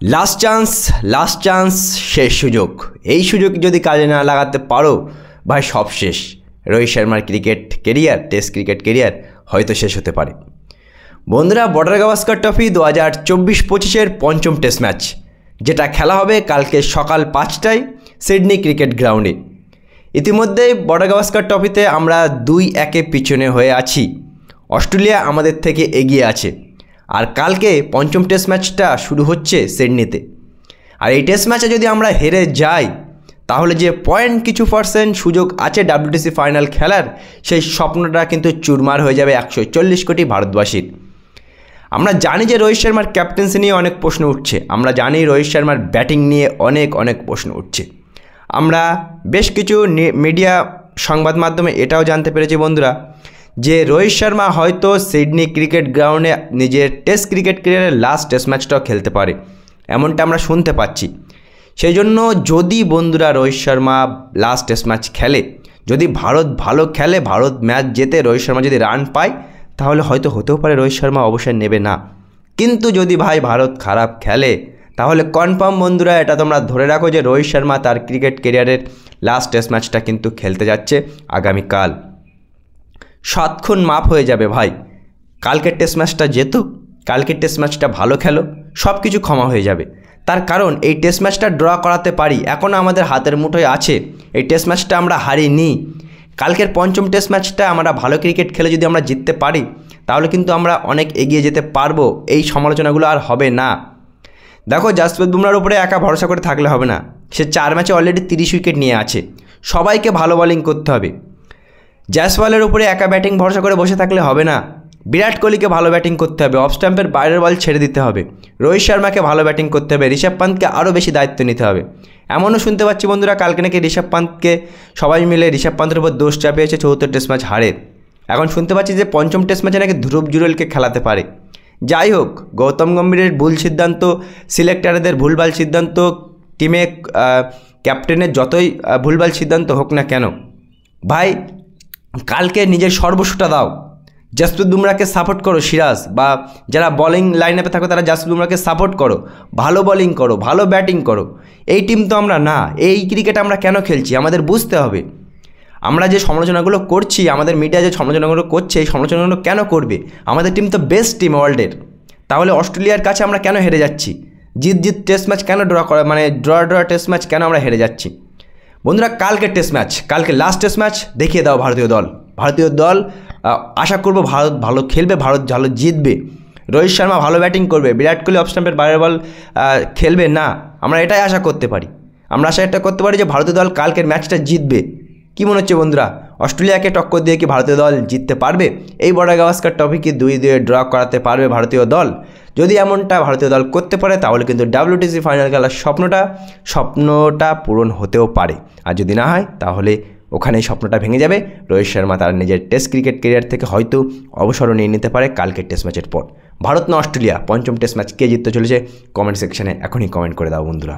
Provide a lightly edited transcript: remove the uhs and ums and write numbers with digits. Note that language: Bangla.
লাস্ট চান্স শেষ সুযোগ। এই সুযোগ যদি কাজে না লাগাতে পারো ভাই সব শেষ। রোহিত শর্মার cricket career, test cricket career হয়তো শেষ হতে পারে। বন্ধুরা, বর্ডার গাভাস্কার ট্রফি 2024-25-এর পঞ্চম টেস্ট ম্যাচ, যেটা খেলা হবে কালকে সকাল 5টায় সিডনি ক্রিকেট গ্রাউন্ডে। ইতিমধ্যেই বর্ডার গাভাস্কার ট্রফিতে আমরা 2-1 পিছনে হয়ে আছি। অস্ট্রেলিয়া আমাদের থেকে এগিয়ে আছে। আর কালকে পঞ্চম টেস্ট ম্যাচটা শুরু হচ্ছে সিডনিতে। আর এই টেস্ট ম্যাচে যদি আমরা হেরে যাই তাহলে যে কিছু পার্সেন্ট সুযোগ আছে WTC ফাইনাল খেলার, সেই স্বপ্নটা কিন্তু চুরমার হয়ে যাবে 140 কোটি ভারতবাসীর। আমরা জানি যে রোহিত শর্মার ক্যাপ্টেন্সি নিয়ে অনেক প্রশ্ন উঠছে। আমরা জানি রোহিত শর্মার ব্যাটিং নিয়ে অনেক প্রশ্ন উঠছে। আমরা বেশ কিছু মিডিয়া সংবাদ মাধ্যমে এটাও জানতে পেরেছি বন্ধুরা, যে রোহিত শর্মা হয়তো সিডনি ক্রিকেট গ্রাউন্ডে নিজের টেস্ট ক্রিকেট ক্যারিয়ারের লাস্ট টেস্ট ম্যাচটাও খেলতে পারে, এমনটা আমরা শুনতে পাচ্ছি। সেই জন্য যদি বন্ধুরা Rohit Sharma last test match খেলে, যদি ভারত ভালো খেলে, ভারত ম্যাচ জেতে, রোহিত শর্মা যদি রান পায়, তাহলে হয়তো হতেও পারে রোহিত শর্মা অবসর নেবে না। কিন্তু যদি ভাই ভারত খারাপ খেলে, তাহলে কনফার্ম বন্ধুরা এটা তোমরা ধরে রাখো যে রোহিত শর্মা তার ক্রিকেট ক্যারিয়ারের লাস্ট টেস্ট ম্যাচটা কিন্তু খেলতে যাচ্ছে আগামীকাল। 7 খুন মাপ হয়ে যাবে ভাই। কালকের টেস্ট ম্যাচটা যেত, কালকের টেস্ট ম্যাচটা ভালো খেলো, সব কিছু ক্ষমা হয়ে যাবে। তার কারণ এই টেস্ট ম্যাচটা ড্র করাতে পারি, এখনও আমাদের হাতের মুঠোয় আছে। এই টেস্ট ম্যাচটা আমরা হারিনি। কালকের পঞ্চম টেস্ট ম্যাচটা আমরা ভালো ক্রিকেট খেলে যদি আমরা জিততে পারি, তাহলে কিন্তু আমরা অনেক এগিয়ে যেতে পারবো। এই সমালোচনাগুলো আর হবে না। দেখো, জাসপ্রীত বুমরাহর উপরে একা ভরসা করে থাকলে হবে না। সে 4 ম্যাচে অলরেডি 30 উইকেট নিয়ে আছে। সবাইকে ভালো বোলিং করতে হবে। জয়সওয়ালের উপরে একা ব্যাটিং ভরসা করে বসে থাকলে হবে না। বিরাট কোহলিকে ভালো ব্যাটিং করতে হবে, অফ স্ট্যাম্পের বাইরের বল ছেড়ে দিতে হবে। রোহিত শর্মাকে ভালো ব্যাটিং করতে হবে, ঋষভ পান্তকে আরও বেশি দায়িত্ব নিতে হবে। এমনও শুনতে পাচ্ছি বন্ধুরা, কালকে নাকি ঋষভ পান্তকে সবাই মিলে ঋষভ পান্তের উপর দোষ চাপিয়েছে 74 টেস্ট ম্যাচ হারে। এখন শুনতে পাচ্ছি যে পঞ্চম টেস্ট ম্যাচে নাকি ধ্রুব জুরেলকে খেলাতে পারে। যাই হোক, গৌতম গম্ভীরের ভুল সিদ্ধান্ত, সিলেক্টরদের ভুলভাল সিদ্ধান্ত, টিমে ক্যাপ্টেনের যতই ভুলভাল সিদ্ধান্ত হোক না কেন, ভাই কালকে নিজের সর্বস্বটা দাও। জাসপ্রীত বুমরাহকে সাপোর্ট করো, সিরাজ বা যারা বোলিং লাইন আপে থাকো তারা জাসপ্রীত বুমরাহকে সাপোর্ট করো, ভালো বোলিং করো, ভালো ব্যাটিং করো। এই টিম তো আমরা না। এই ক্রিকেট আমরা কেন খেলছি আমাদের বুঝতে হবে। আমরা যে সমালোচনাগুলো করছি, আমাদের মিডিয়া যে সমালোচনাগুলো করছে, এই সমালোচনাগুলো কেন করবে? আমাদের টিম তো বেস্ট টিম ওয়ার্ল্ডের। তাহলে অস্ট্রেলিয়ার কাছে আমরা কেন হেরে যাচ্ছি? জিত টেস্ট ম্যাচ কেন ড্র করা, মানে ড্র টেস্ট ম্যাচ কেন আমরা হেরে যাচ্ছি? বন্ধুরা, কালকে টেস্ট ম্যাচ, কালকে লাস্ট টেস্ট ম্যাচ দেখিয়ে দাও ভারতীয় দল। আশা করবো ভারত ভালো খেলবে, ভারত ভালো জিতবে। রোহিত শর্মা ভালো ব্যাটিং করবে, বিরাট কোহলি অফ স্টাম্পের বাইরের বল খেলবে না। আমরা এটাই আশা করতে পারি। আমরা এটা করতে পারি যে ভারতীয় দল কালকের ম্যাচটা জিতবে। কী মনে হচ্ছে বন্ধুরা, অস্ট্রেলিয়াকে টক্কর দিয়ে কি ভারতীয় দল জিততে পারবে? এই বর্ডার গাভাস্কার ট্রফি কি 2-2 ড্র করাতে পারবে ভারতীয় দল? যদি এমনটা ভারতীয় দল করতে পারে, তাহলে কিন্তু WTC ফাইনাল খেলার স্বপ্নটা পূরণ হতেও পারে। আর যদি না হয়, তাহলে ওখানেই স্বপ্নটা ভেঙে যাবে। রোহিত শর্মা তার নিজের টেস্ট ক্রিকেট ক্যারিয়ার থেকে হয়তো অবসরও নিয়ে নিতে পারে কালকের টেস্ট ম্যাচের পর। ভারত না অস্ট্রেলিয়া, পঞ্চম টেস্ট ম্যাচ কে জিততে চলেছে? কমেন্ট সেকশনে এখনই কমেন্ট করে দাও বন্ধুরা।